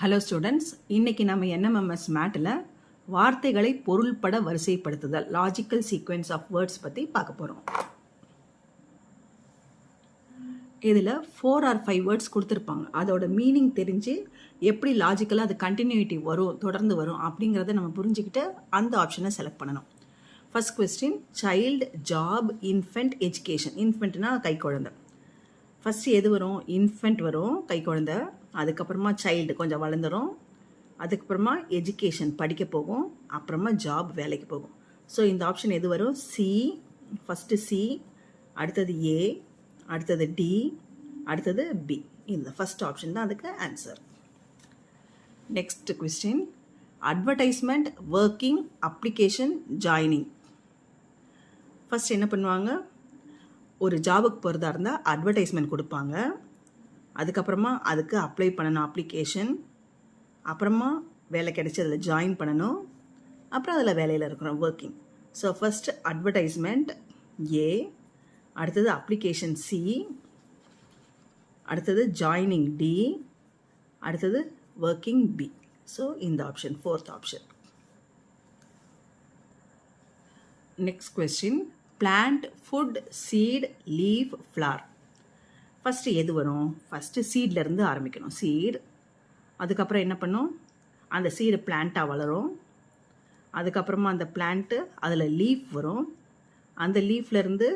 Hello students, இன்னைக்கு நம்ம NMMS மேட்டில் வார்த்தைகளை பொருள்பட வரிசைப்படுத்துதல் லாஜிக்கல் சீக்வென்ஸ் ஆஃப் வேர்ட்ஸ் பற்றி பார்க்க போகிறோம். இதில் 4 or 5 வேர்ட்ஸ் கொடுத்துருப்பாங்க. அதோட மீனிங் தெரிஞ்சு எப்படி லாஜிக்கலாக அது கண்டினியூட்டி வரும், தொடர்ந்து வரும் அப்படிங்கிறத நம்ம புரிஞ்சுக்கிட்டு அந்த ஆப்ஷனை செலக்ட் பண்ணணும். First question, child, job, infant, education. இன்ஃபென்ட்னா கை குழந்தை. ஃபஸ்ட்டு எது வரும்? இன்ஃபென்ட் வரும், கை குழந்தை. அதுக்கப்புறமா சைல்டு கொஞ்சம் வளர்ந்துடும். அதுக்கப்புறமா எஜுகேஷன் படிக்க போகும். அப்புறமா ஜாப் வேலைக்கு போகும். ஸோ இந்த ஆப்ஷன் எது வரும்? சி. ஃபஸ்ட்டு சி, அடுத்தது ஏ, அடுத்தது டி, அடுத்தது பி. இந்த ஃபஸ்ட் ஆப்ஷன் தான் அதுக்கு answer. Next question, advertisement, working, application, joining. First என்ன பண்ணுவாங்க? ஒரு ஜாபுக்கு போகிறதா இருந்தால் அட்வர்டைஸ்மெண்ட் கொடுப்பாங்க. அதுக்கப்புறமா அதுக்கு அப்ளை பண்ணணும் அப்ளிகேஷன். அப்புறமா வேலை கிடைச்சி அதில் ஜாயின் பண்ணணும். அப்புறம் அதில் வேலையில் இருக்கிறோம், working. So first advertisement A, அடுத்தது அப்ளிகேஷன் சி, அடுத்தது ஜாயினிங் டி, அடுத்தது ஒர்க்கிங் பி. ஸோ இந்த option fourth option. Next question, plant, food, seed, leaf, flower. First எது வரும்? ஃபஸ்ட்டு சீட்லேருந்து ஆரம்பிக்கணும். சீட். அதுக்கப்புறம் என்ன பண்ணும்? அந்த சீடு பிளான்ட்டாக வளரும். அதுக்கப்புறமா அந்த பிளான்ட்டு அதில் லீஃப் வரும். அந்த லீஃப்லேருந்து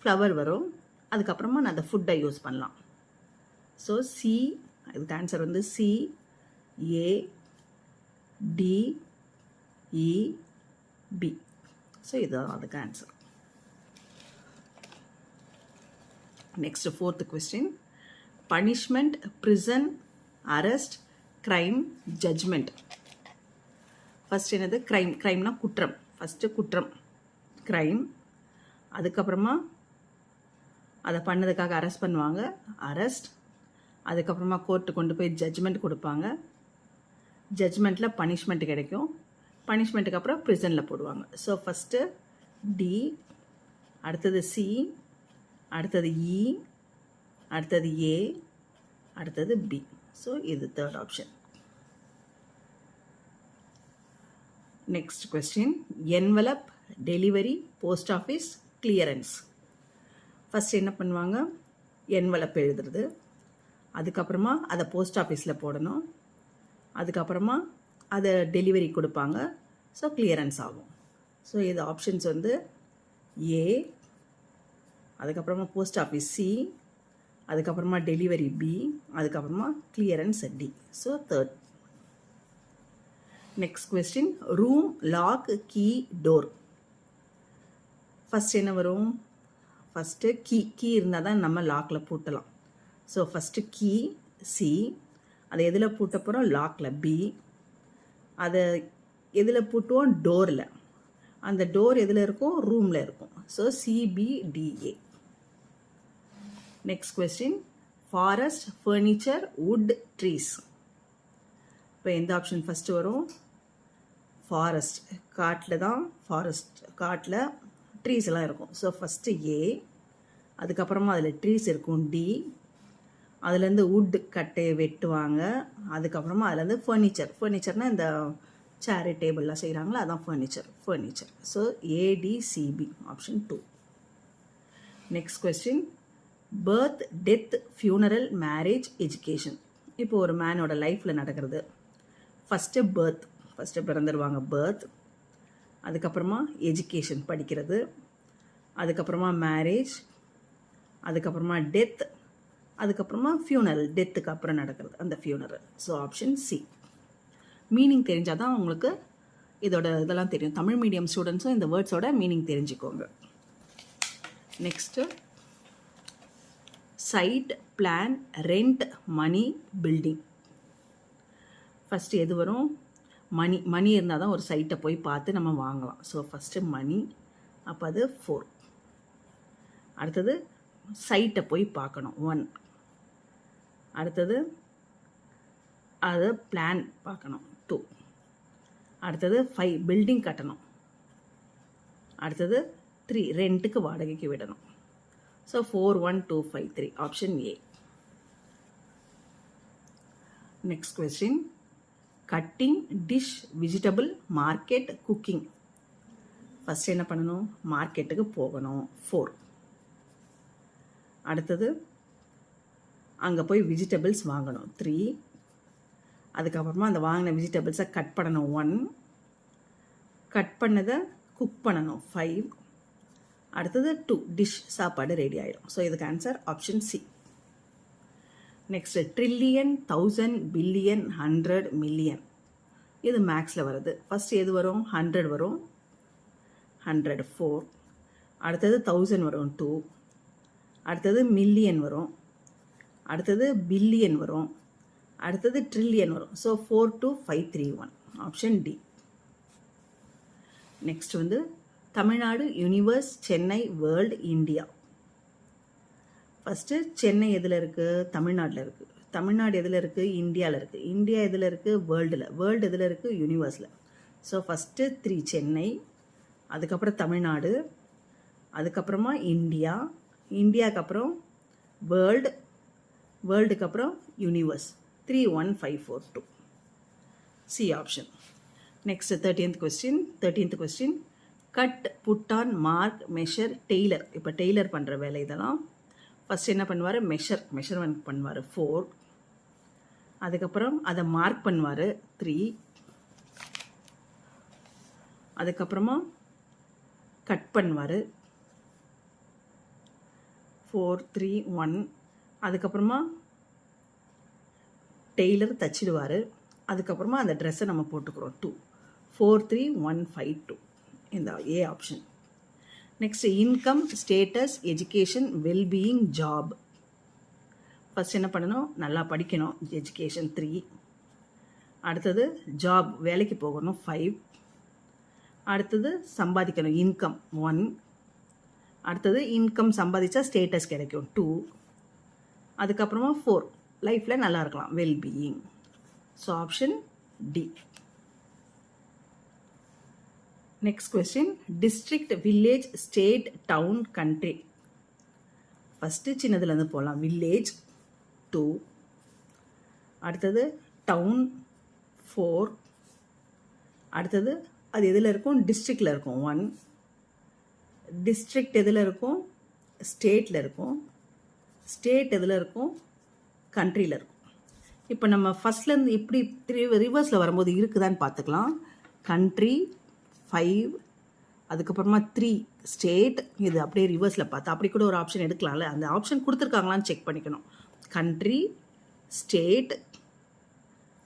ஃப்ளவர் வரும். அதுக்கப்புறமா நான் அந்த ஃபுட்டை யூஸ் பண்ணலாம். ஸோ சி, இதுக்கு ஆன்சர் வந்து C, A, D, E, B. So இதுதான் அதுக்கு answer. Next fourth question, punishment, prison, arrest, crime, judgement. First என்னது? கிரைம். கிரைம்னா குற்றம். ஃபஸ்ட்டு குற்றம், கிரைம். அதுக்கப்புறமா அதை பண்ணதுக்காக அரெஸ்ட் பண்ணுவாங்க, அரெஸ்ட். அதுக்கப்புறமா கோர்ட்டு கொண்டு போய் ஜட்ஜ்மெண்ட் கொடுப்பாங்க. ஜட்ஜ்மெண்ட்டில் பனிஷ்மெண்ட் கிடைக்கும். பனிஷ்மெண்ட்டுக்கு அப்புறம் ப்ரிசனில் போடுவாங்க. ஸோ ஃபஸ்ட்டு டி, அடுத்தது சி, அடுத்தது இ, அடுத்தது ஏ, அடுத்தது பி. ஸோ இது third option. Next question, envelope, delivery, post office, clearance. First என்ன பண்ணுவாங்க? என்வலப் எழுதுறது. அதுக்கப்புறமா அதை போஸ்ட் ஆஃபீஸில் போடணும். அதுக்கப்புறமா அதை டெலிவரி கொடுப்பாங்க. ஸோ கிளியரன்ஸ் ஆகும். ஸோ இது ஆப்ஷன்ஸ் வந்து ஏ, அதுக்கப்புறமா போஸ்ட் ஆஃபீஸ் சி, அதுக்கப்புறமா டெலிவரி பி, அதுக்கப்புறமா clearance D. So third. Next question, room, lock, key, door. First என்ன வரும்? First key. கீ இருந்தால் தான் நம்ம லாக்கில் பூட்டலாம். ஸோ ஃபஸ்ட்டு கீ சி, அதை எதில் பூட்ட போகிறோம்? லாக்கில். பி, அதை எதில் பூட்டுவோம்? டோரில். அந்த டோர் எதில் இருக்கும்? ரூமில் இருக்கும். So CBDA. Next question, forest, furniture, wood, trees. இப்போ எந்த ஆப்ஷன் ஃபஸ்ட்டு வரும்? ஃபாரஸ்ட். காட்டில் தான் ஃபாரஸ்ட். காட்டில் ட்ரீஸ் எல்லாம் இருக்கும். ஸோ ஃபஸ்ட்டு ஏ, அதுக்கப்புறமா அதில் ட்ரீஸ் இருக்கும் டி, அதுலேருந்து வுட் கட்டையை வெட்டுவாங்க. அதுக்கப்புறமா அதுலேருந்து ஃபர்னிச்சர். ஃபர்னிச்சர்னால் இந்த சேரு டேபிள்லாம் செய்கிறாங்களா, அதான் furniture. Furniture. So ADCB option 2. Next question, birth, death, funeral, marriage, education. இப்போ ஒரு மேனோட லைஃப்பில் நடக்கிறது. First birth. ஃபஸ்ட்டு பிறந்துடுவாங்க, பர்த். அதுக்கப்புறமா எஜுகேஷன், படிக்கிறது. அதுக்கப்புறமா மேரேஜ், அதுக்கப்புறமா டெத், அதுக்கப்புறமா ஃபியூனரல், டெத்துக்கு அப்புறம் நடக்கிறது அந்த funeral. So option C. Meaning தெரிஞ்சால் தான் உங்களுக்கு இதோட இதெல்லாம் தெரியும். தமிழ் மீடியம் ஸ்டூடெண்ட்ஸும் இந்த வேர்ட்ஸோட மீனிங் தெரிஞ்சுக்கோங்க. நெக்ஸ்ட்டு, சைட், பிளான், ரெண்ட், மணி, பில்டிங். ஃபஸ்ட்டு எது வரும்? மணி. மணி இருந்தால் தான் ஒரு சைட்டை போய் பார்த்து நம்ம வாங்கலாம். ஸோ ஃபஸ்ட்டு மணி. அப்போ அது 4. அடுத்தது சைட்டை போய் பார்க்கணும், 1. அடுத்தது அதை பிளான் பார்க்கணும், 2. அடுத்தது 5, பில்டிங் கட்டணும். அடுத்தது 3, ரெண்ட்டுக்கு வாடகைக்கு விடணும். So 4, 1, 2, 5, 3 option A. Next question cutting, dish, vegetable, market, cooking. First என்ன பண்ணணும்? மார்க்கெட்டுக்கு போகணும் 4. அடுத்தது அங்கே போய் வெஜிடபிள்ஸ் வாங்கணும் 3. அதுக்கப்புறமா அந்த வாங்கின வெஜிடபிள்ஸை கட் பண்ணணும் 1. கட் பண்ணதை குக் பண்ணணும் 5. அடுத்தது 2 டிஷ், சாப்பாடு ரெடி ஆகிடும். ஸோ இதுக்கு answer option C. Next trillion, 1000, billion, 100, million. இது மேக்ஸில் வருது. ஃபஸ்ட் எது வரும்? 100 வரும். 100 4. அடுத்தது 1000 வரும் 2. அடுத்தது மில்லியன் வரும். அடுத்தது பில்லியன் வரும். அடுத்தது ட்ரில்லியன் வரும். So 4 2 5 3 1 option D. நெக்ஸ்ட் வந்து Tamil Nadu, universe, Chennai, world, India. First Chennai எதில் இருக்குது? தமிழ்நாட்டில் இருக்குது. தமிழ்நாடு எதில் இருக்குது? இந்தியாவில் இருக்குது. இந்தியா எதில் இருக்குது? வேர்ல்டில். வேர்ல்டு எதில் இருக்குது? யூனிவர்ஸில். ஸோ ஃபஸ்ட்டு 3 சென்னை, அதுக்கப்புறம் தமிழ்நாடு, அதுக்கப்புறமா இந்தியா, இந்தியாவுக்கு அப்புறம் வேர்ல்டு, வேர்ல்டுக்கு அப்புறம் universe. 3 1 5 4 2 C option. Next 13th question cut, put on, mark, measure, tailor. இப்போ டெய்லர் பண்ணுற வேலை இதெல்லாம். ஃபஸ்ட் என்ன பண்ணுவார்? மெஷர்மெண்ட் பண்ணுவார் 4. அதுக்கப்புறம் அதை மார்க் பண்ணுவார் 3. அதுக்கப்புறமா கட் பண்ணுவார் 4 3 1. அதுக்கப்புறமா டெய்லர் தச்சிடுவார். அதுக்கப்புறமா அந்த ட்ரெஸ்ஸை நம்ம போட்டுக்கிறோம் 2. 4 3 1 5 2 இந்த A option. Next income, status, education, wellbeing, job. First என்ன பண்ணணும்? நல்லா படிக்கணும், எஜுகேஷன் 3. அடுத்தது ஜாப், வேலைக்கு போகணும் 5. அடுத்தது சம்பாதிக்கணும், இன்கம் 1. அடுத்தது இன்கம் சம்பாதிச்சா ஸ்டேட்டஸ் கிடைக்கும் 2. அதுக்கப்புறமா 4 லைஃப்பில் நல்லா இருக்கலாம், wellbeing. So option D. Next question district, village, state, town, country. First சின்னதுலேருந்து போகலாம். வில்லேஜ் 2. அடுத்தது டவுன் 4. அடுத்தது அது எதில் இருக்கும்? டிஸ்ட்ரிக்டில் இருக்கும் 1. டிஸ்ட்ரிக்ட் எதில் இருக்கும்? ஸ்டேட்டில் இருக்கும். ஸ்டேட் எதில் இருக்கும்? கண்ட்ரியில் இருக்கும். இப்போ நம்ம ஃபஸ்ட்லேருந்து இப்படி ரிவர்ஸில் வரும்போது இருக்குதான்னு பார்த்துக்கலாம். கண்ட்ரி 5, அதுக்கப்புறமா 3 ஸ்டேட். இது அப்படியே ரிவர்ஸில் பார்த்தா அப்படி கூட ஒரு ஆப்ஷன் எடுக்கலாம்ல. அந்த ஆப்ஷன் கொடுத்துருக்காங்களான்னு செக் பண்ணிக்கணும். Country, state,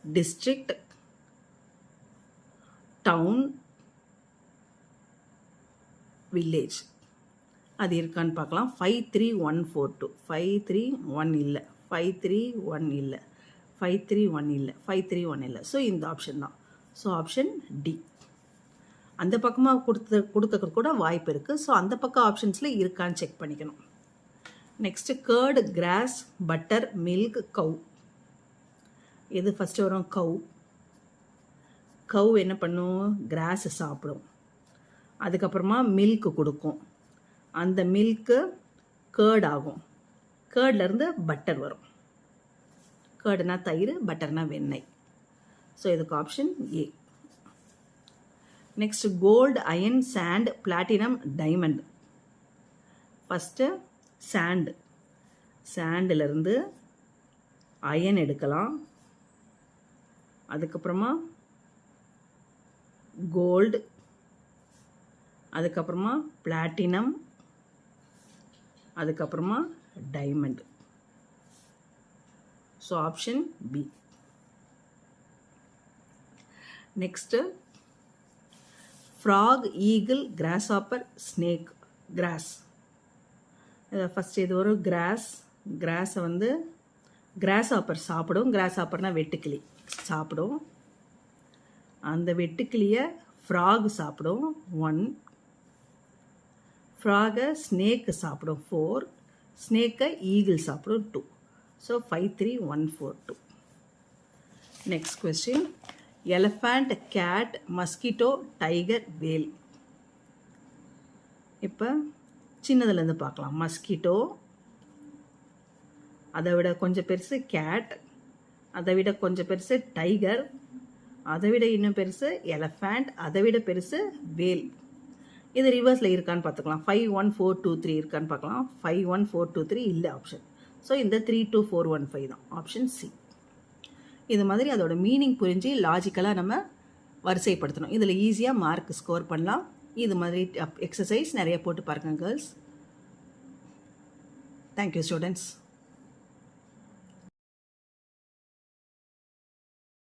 district, town, village. அது இருக்கான்னு பார்க்கலாம். 5 3 1 4 2. 5 3 1 இல்லை, 5 3 1 இல்லை, 5 3 1 இல்லை, 5 3 1 இல்லை. ஸோ இந்த ஆப்ஷன் தான். So option D. அந்த பக்கமாக கொடுக்க கூட வாய்ப்பு இருக்குது. ஸோ அந்த பக்கம் ஆப்ஷன்ஸில் இருக்கான்னு செக் பண்ணிக்கணும். Next curd, grass, butter, milk, cow. எது ஃபஸ்ட்டு வரும்? கவ். கவ் என்ன பண்ணும்? கிராஸ் சாப்பிடும். அதுக்கப்புறமா மில்க் கொடுக்கும். அந்த மில்க்கு கேர்ட் ஆகும். கேர்ட்லேருந்து பட்டர் வரும். கேர்டுனா தயிர், பட்டர்னா வெண்ணெய். ஸோ இதுக்கு option A. Next gold, iron, sand, platinum, diamond. First sand. சாண்டிலிருந்து அயன் எடுக்கலாம். அதுக்கப்புறமா கோல்டு, அதுக்கப்புறமா பிளாட்டினம், அதுக்கப்புறமா diamond. So option B. Next frog, eagle, grasshopper, snake. Grass. First இது ஒரு கிராஸ். கிராஸை வந்து கிராஸ்ஹாப்பர் சாப்பிடும். கிராஸ்ஹாப்பர்னால் வெட்டுக்கிளி சாப்பிடும். அந்த வெட்டுக்கிளியை ஃப்ராக் சாப்பிடும் 1. ஃப்ராகை ஸ்னேக்கு சாப்பிடும் 4. ஸ்னேக்கை ஈகிள் சாப்பிடும் 2. So 5 3 1 4 2. Next question elephant, cat, mosquito, tiger, whale. இப்போ சின்னதுலேருந்து பார்க்கலாம். மஸ்கிட்டோ, அதை விட கொஞ்சம் பெருசு கேட், அதை விட கொஞ்சம் பெருசு டைகர், அதை விட இன்னும் பெருசு எலஃபண்ட், அதை விட பெருசு வேல். இது ரிவர்ஸில் இருக்கான்னு பார்த்துக்கலாம். 5 1 4 2 3 இருக்கான்னு பார்க்கலாம். 5 1 4 2 3 இல்லை ஆப்ஷன். ஸோ இந்த 3 2 4 1 5 தான் ஆப்ஷன் சி. இது மாதிரி அதோட மீனிங் புரிஞ்சு லாஜிக்கலாக நம்ம வரிசைப்படுத்தணும். இதில் ஈஸியாக மார்க் ஸ்கோர் பண்ணலாம். இது மாதிரி எக்ஸசைஸ் நிறைய போட்டு பாருங்கள் கேர்ள்ஸ். Thank you students.